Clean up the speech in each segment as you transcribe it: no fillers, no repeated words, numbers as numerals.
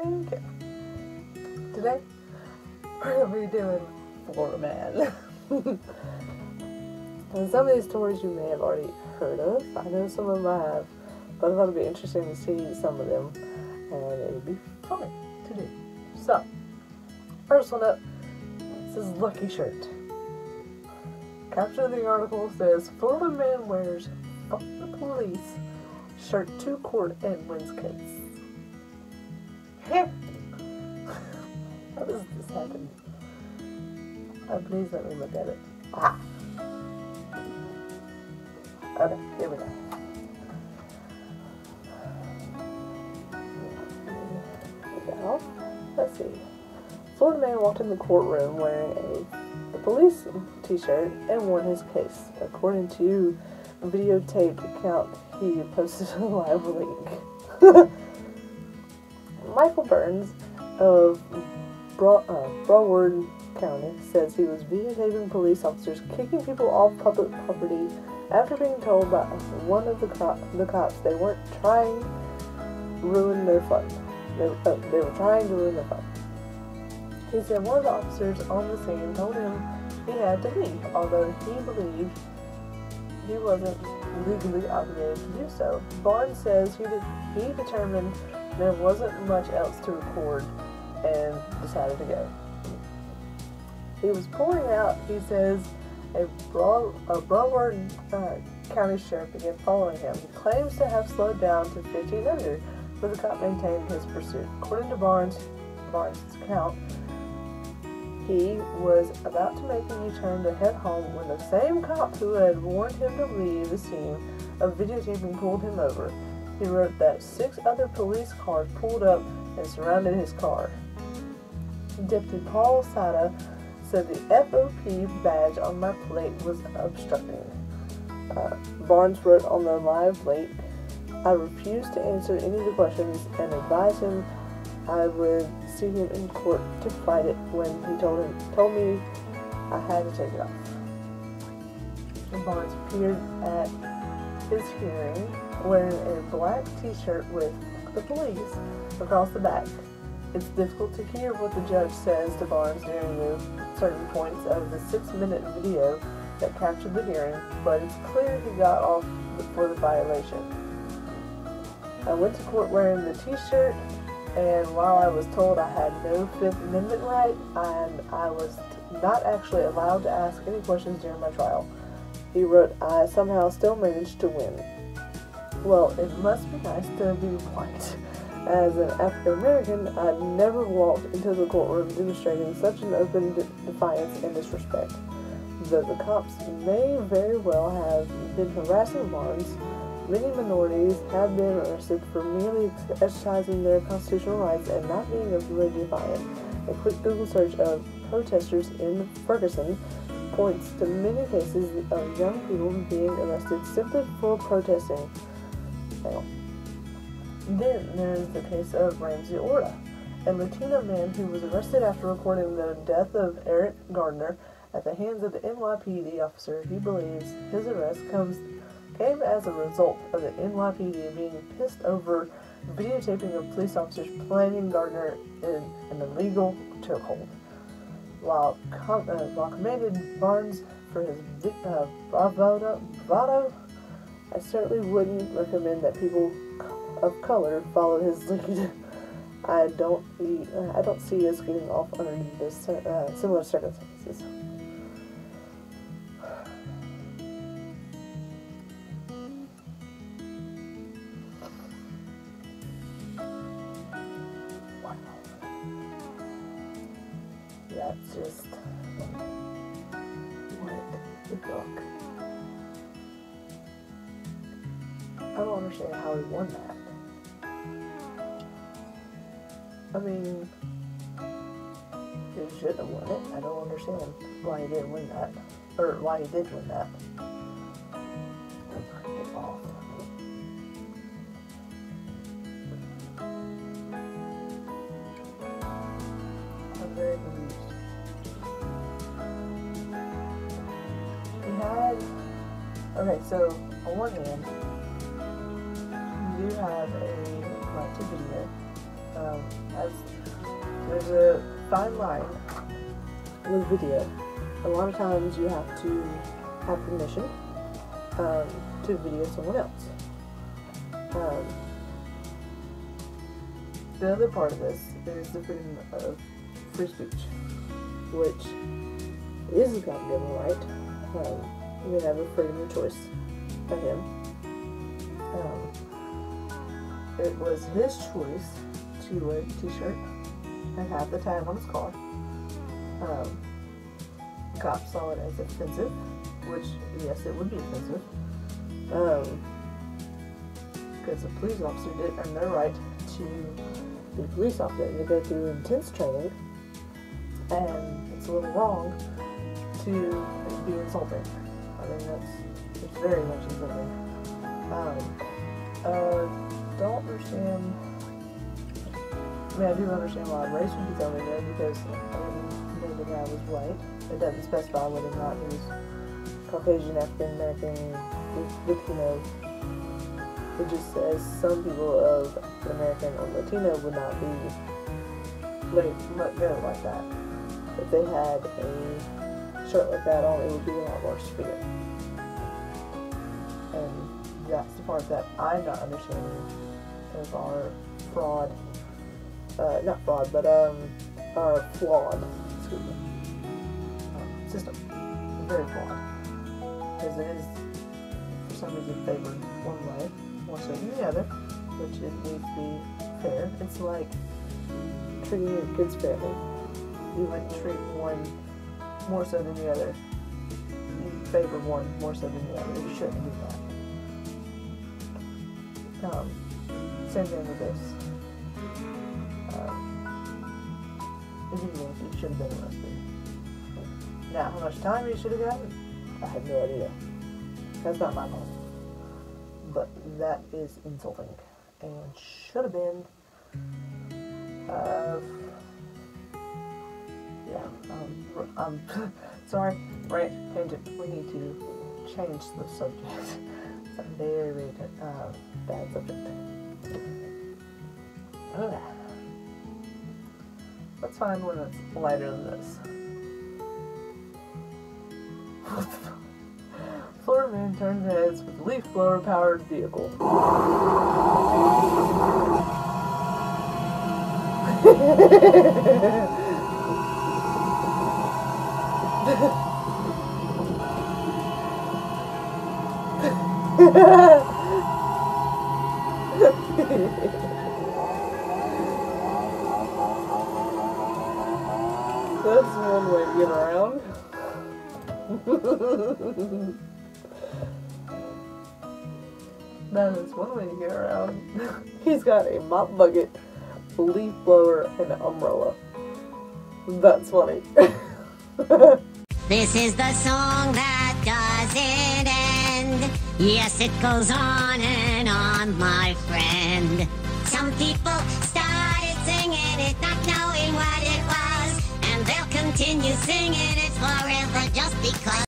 skincare. Today, we're going to be doing Florida Man. And some of these stories you may have already heard of. I know some of them I have, but I thought it'd be interesting to see some of them, and it'd be fun to do. So, first one up, this is Lucky Shirt. Caption of the article says, Florida man wears "fuck the police" shirt to court and wins case. How does this happen? Please let me look at it. Okay, here we go. Let's see. Florida man walked in the courtroom wearing the police t-shirt and won his case. According to a videotaped account, he posted a live link. Michael Burns of Broward County says he was videotaping police officers kicking people off public property after being told by one of the cops they weren't trying to ruin their fun. They were trying to ruin their fun. He said one of the officers on the scene told him he had to leave, although he believed he wasn't legally obligated to do so. Barnes says he determined there wasn't much else to record and decided to go. He was pulling out, he says, a Broward County sheriff began following him. He claims to have slowed down to 15 under, but the cop maintained his pursuit. According to Barnes' account, he was about to make a U-turn to head home when the same cop who had warned him to leave the scene of videotaping pulled him over. He wrote that 6 other police cars pulled up and surrounded his car. Deputy Paul Sada said the FOP badge on my plate was obstructing. Barnes wrote on the live link, I refused to answer any of the questions and advised him I would see him in court to fight it when he told me I had to take it off. Barnes appeared at his hearing wearing a black t-shirt with "the police" across the back. It's difficult to hear what the judge says to Barnes during the certain points of the 6-minute video that captured the hearing, but it's clear he got off for the violation. I went to court wearing the t-shirt, and while I was told I had no Fifth Amendment right, and I was not actually allowed to ask any questions during my trial. He wrote, I somehow still managed to win. Well, it must be nice to be white. As an African American, I never walked into the courtroom demonstrating such an open defiance and disrespect. Though the cops may very well have been harassing Barnes, many minorities have been arrested for merely exercising their constitutional rights and not being openly defiant. A quick Google search of protesters in Ferguson points to many cases of young people being arrested simply for protesting. Then there's the case of Ramsey Orta, a Latino man who was arrested after recording the death of Eric Gardner at the hands of the NYPD officer. He believes his arrest came as a result of the NYPD being pissed over videotaping of police officers planting Gardner in an illegal chokehold. While commended Barnes for his bravado, I certainly wouldn't recommend that people of color follow his lead. I don't see us getting off under this similar circumstances. That's just what the fuck. I don't understand how he won that. I mean, he should have won it. I don't understand why he didn't win that. Or why he did win that. Get off. I'm very confused. He had... Okay, so on one hand, you do have a right to video As there's a fine line with video. A lot of times you have to have permission to video someone else. The other part of this is the freedom of free speech, which is a God-given right. We have a freedom of choice by him. It was his choice to wear the t-shirt and have the tag on his car. Cops saw it as offensive, which, yes, it would be offensive. Because a police officer did earn their right to be a police officer. They go through intense training, and it's a little wrong to be insulting. I mean, it's very much insulting. Don't understand. I mean, I do understand why race would be thrown in there because the guy was white. It doesn't specify whether or not he was Caucasian, African American, Latino. It just says some people of American or Latino would not be let go like that. If they had a shirt like that on, it would be a lot worse for them. And that's the part that I'm not understanding of our fraud, not fraud, but our flawed, system. Very flawed. Because it is, for some reason, favored one way more so than the other, which it needs to be fair. It's like treating your kids fairly. You wouldn't treat one more so than the other. You favor one more so than the other. You shouldn't do that. Same thing with this. If you should have been arrested. Now, how much time you should have gotten? I have no idea. That's not my fault. But that is insulting. And should have been, I'm sorry, rant, tangent. We need to change the subject. It's a very, very bad subject. Okay. Let's find one that's lighter than this. Florida man turns heads with a leaf blower powered vehicle. That's one way to get around. That is one way to get around. He's got a mop bucket, a leaf blower, and an umbrella. That's funny. This is the song that doesn't end. Yes, it goes on and on, my friend. Some people started singing it, not knowing what it was, and they'll continue singing it forever just because.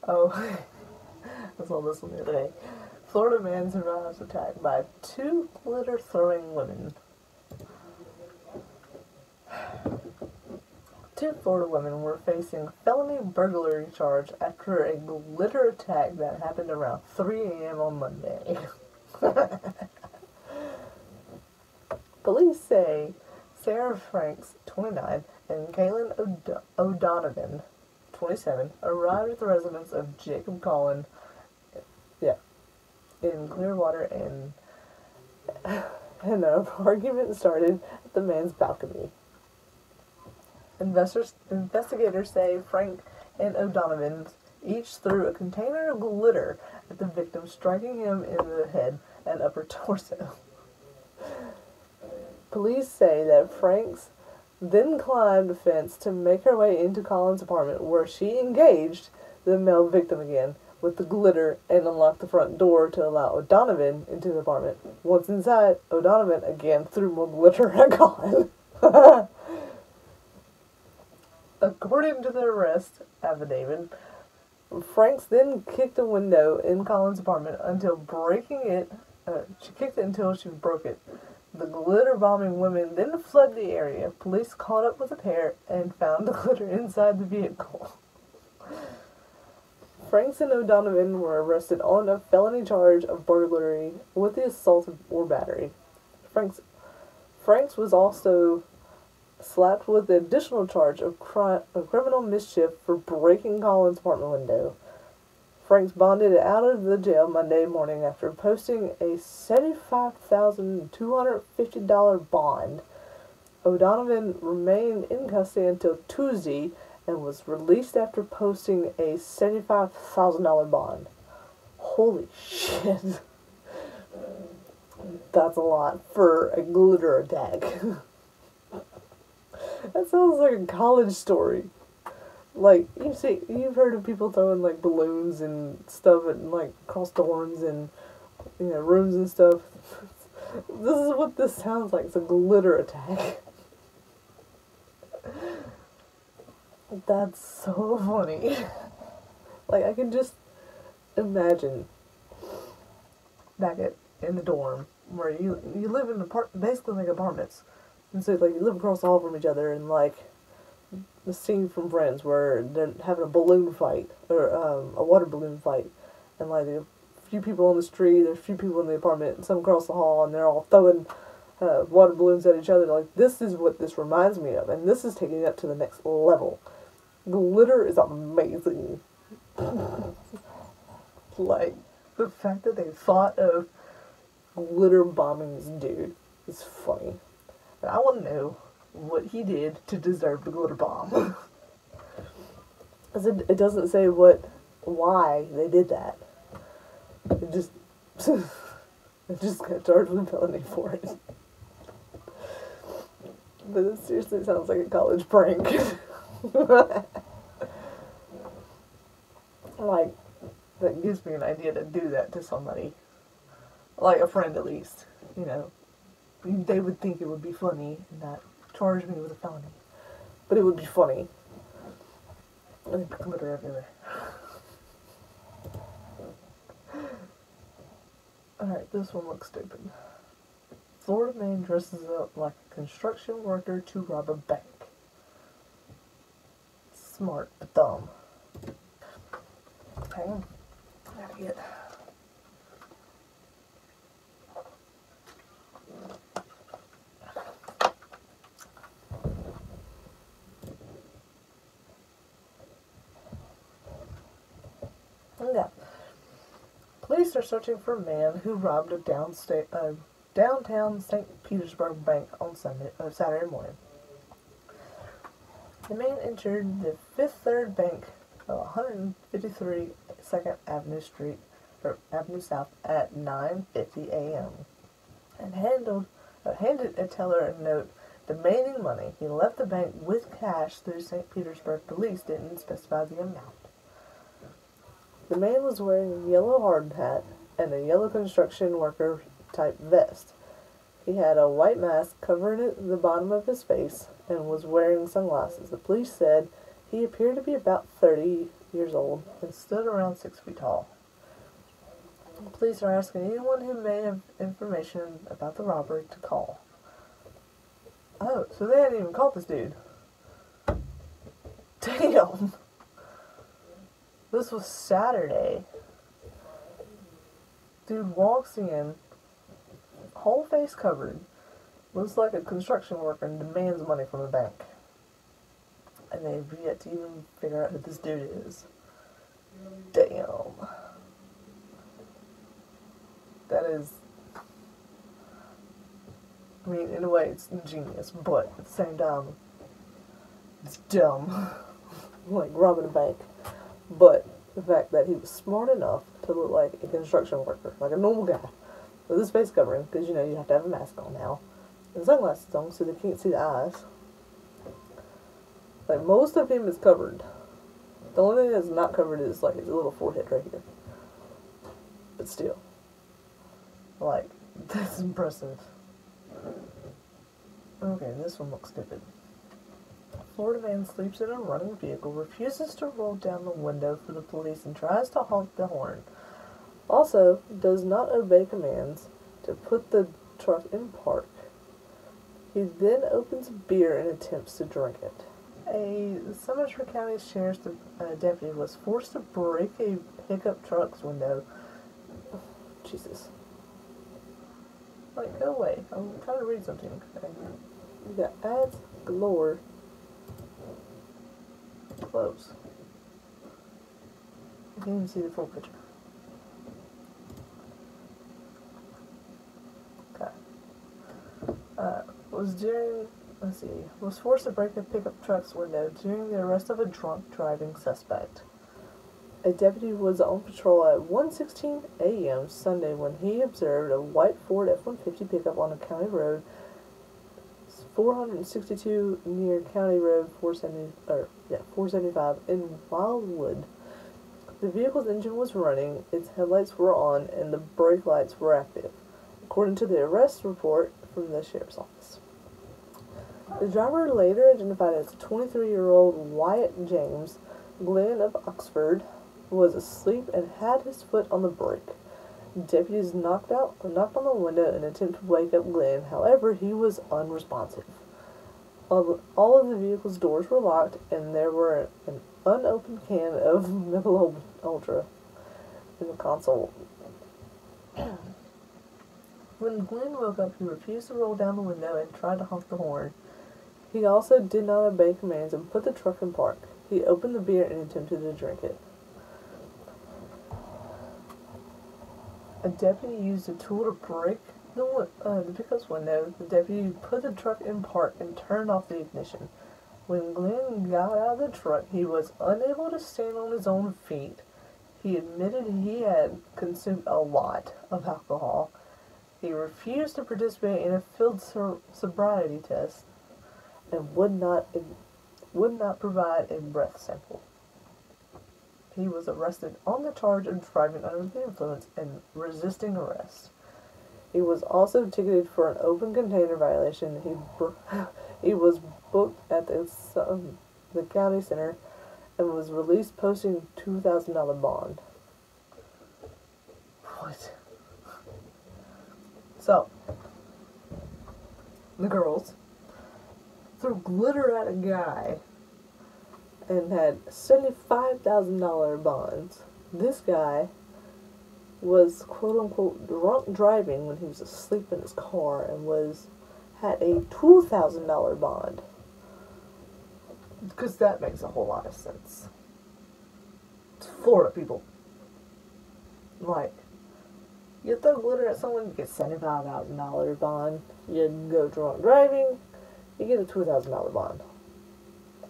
Oh, I saw this one the other day. Florida man survives attack by 2 glitter-throwing women. 2 Florida women were facing felony burglary charge after a glitter attack that happened around 3 a.m. on Monday. Police say Sarah Franks, 29, and Kaylin O'Donovan, 27, arrived at the residence of Jacob Collin, in Clearwater, and an argument started at the man's balcony. Investigators say Frank and O'Donovan each threw a container of glitter at the victim, striking him in the head and upper torso. Police say that Franks then climbed a fence to make her way into Colin's apartment, where she engaged the male victim again with the glitter and unlocked the front door to allow O'Donovan into the apartment. Once inside, O'Donovan again threw more glitter at Colin. According to the arrest affidavit, Franks then kicked a window in Colin's apartment until breaking it. She kicked it until she broke it. The glitter-bombing women then fled the area. Police caught up with the pair and found the glitter inside the vehicle. Franks and O'Donovan were arrested on a felony charge of burglary with the assault or battery. Franks was also slapped with the additional charge of criminal mischief for breaking Colin's apartment window. Franks bonded out of the jail Monday morning after posting a $75,250 bond. O'Donovan remained in custody until Tuesday and was released after posting a $75,000 bond. Holy shit. That's a lot for a glitter attack. That sounds like a college story. Like, you've heard of people throwing, like, balloons and stuff and, like, across dorms and, rooms and stuff. This is what this sounds like. It's a glitter attack. That's so funny. Like, I can just imagine back in the dorm where you live in basically like apartments. And so, like, you live across the hall from each other, and, like, the scene from Friends where they're having a balloon fight, or a water balloon fight, and, like, there's a few people on the street, there's a few people in the apartment, and some across the hall, and they're all throwing water balloons at each other. Like, this is what this reminds me of, and this is taking it up to the next level. Glitter is amazing. Like, the fact that they thought of glitter bombing this dude is funny. And I want to know what he did to deserve the glitter bomb. It doesn't say why they did that. It just got charged with a felony for it. But it seriously sounds like a college prank. Like, that gives me an idea to do that to somebody. Like a friend, at least. They would think it would be funny and not charge me with a felony. But it would be funny. And it'd glitter everywhere. Alright, this one looks stupid. Florida man dresses up like a construction worker to rob a bank. Smart, but dumb. Hang on. I gotta get... Yeah. Police are searching for a man who robbed a downtown St. Petersburg bank on Saturday morning. The man entered the Fifth Third Bank, 153 2nd Avenue South at 9:50 a.m. and handed a teller a note demanding money. He left the bank with cash, though St. Petersburg police didn't specify the amount. The man was wearing a yellow hard hat and a yellow construction worker type vest. He had a white mask covering the bottom of his face and was wearing sunglasses. The police said he appeared to be about 30 years old and stood around 6 feet tall. Police are asking anyone who may have information about the robbery to call. Oh, so they hadn't even caught this dude. Damn! This was Saturday. Dude walks in, whole face covered, looks like a construction worker and demands money from a bank. And they've yet to even figure out who this dude is. Damn. That is... I mean, in a way, it's ingenious, but at the same time, it's dumb. Like robbing a bank. But the fact that he was smart enough to look like a construction worker, like a normal guy, with his face covering, because you know you have to have a mask on now, and sunglasses on so they can't see the eyes. Like, most of him is covered. The only thing that's not covered is, like, his little forehead right here. But still. Like, that's impressive. Okay, this one looks stupid. Florida man sleeps in a running vehicle, refuses to roll down the window for the police, and tries to honk the horn. Also, does not obey commands to put the truck in park. He then opens a beer and attempts to drink it. A Somerset County Sheriff's deputy was forced to break a pickup truck's window. Oh, Jesus. Like, go away. I'm trying to read something. Okay. You got ads galore. Close. You can't even see the full picture. Okay. Was forced to break a pickup truck's window during the arrest of a drunk driving suspect. A deputy was on patrol at 1:16 a.m. Sunday when he observed a white Ford F-150 pickup on a county road 462 near County Road 475 in Wildwood. The vehicle's engine was running, its headlights were on, and the brake lights were active, according to the arrest report from the sheriff's office. The driver, later identified as 23-year-old Wyatt James Glenn of Oxford, was asleep and had his foot on the brake. Deputies knocked on the window in an attempt to wake up Glenn. However, he was unresponsive. All of the vehicle's doors were locked, and there were an unopened can of Michelob Ultra in the console. When Glenn woke up, he refused to roll down the window and tried to honk the horn. He also did not obey commands and put the truck in park. He opened the beer and attempted to drink it. A deputy used a tool to break the pickup's window. The deputy put the truck in park and turned off the ignition. When Glenn got out of the truck, he was unable to stand on his own feet. He admitted he had consumed a lot of alcohol. He refused to participate in a field sobriety test and would not provide a breath sample. He was arrested on the charge of driving under the influence and resisting arrest. He was also ticketed for an open container violation. He was booked at the county center and was released posting $2,000 bond. What? So, the girls threw glitter at a guy and had $75,000 bonds. This guy was quote-unquote drunk driving when he was asleep in his car and had a $2,000 bond. Because that makes a whole lot of sense. It's Florida, people. Like, you throw glitter at someone, you get $75,000 bond. You go drunk driving, you get a $2,000 bond.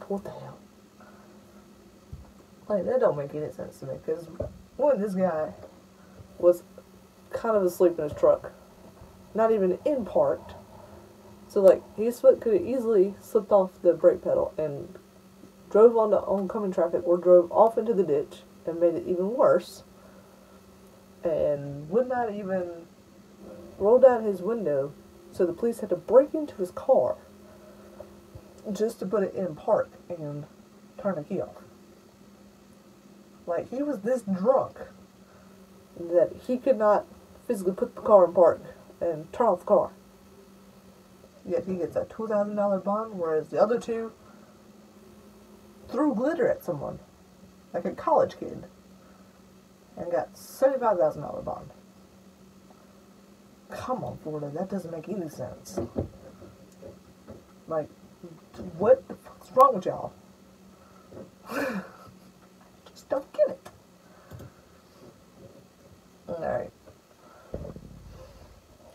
What the hell? Like, that don't make any sense to me, because, one, this guy was kind of asleep in his truck. Not even in parked. So, like, he could have easily slipped off the brake pedal and drove onto oncoming traffic or drove off into the ditch and made it even worse. And would not even roll down his window, so the police had to break into his car just to put it in park and turn the key off. Like, he was this drunk that he could not physically put the car in park and turn off the car. Yet he gets a $2,000 bond, whereas the other two threw glitter at someone, like a college kid, and got $75,000 bond. Come on, Florida, that doesn't make any sense. Like, what the fuck's wrong with y'all? Just don't get it. Alright.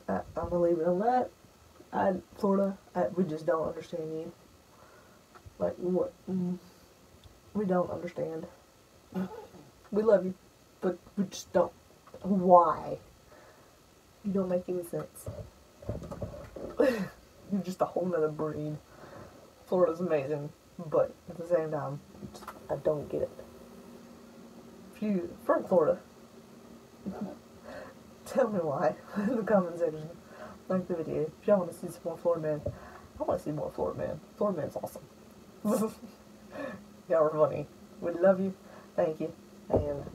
I'm gonna leave it on that. Florida, we just don't understand you. Like, what? We don't understand. We love you, but we just don't. Why? You don't make any sense. You're just a whole nother breed. Florida's amazing, but at the same time, I don't get it. If you're from Florida, tell me why in the comment section. Like the video. If y'all want to see some more Florida Man, I want to see more Florida Man. Florida Man's awesome. Y'all are funny. We love you. Thank you. And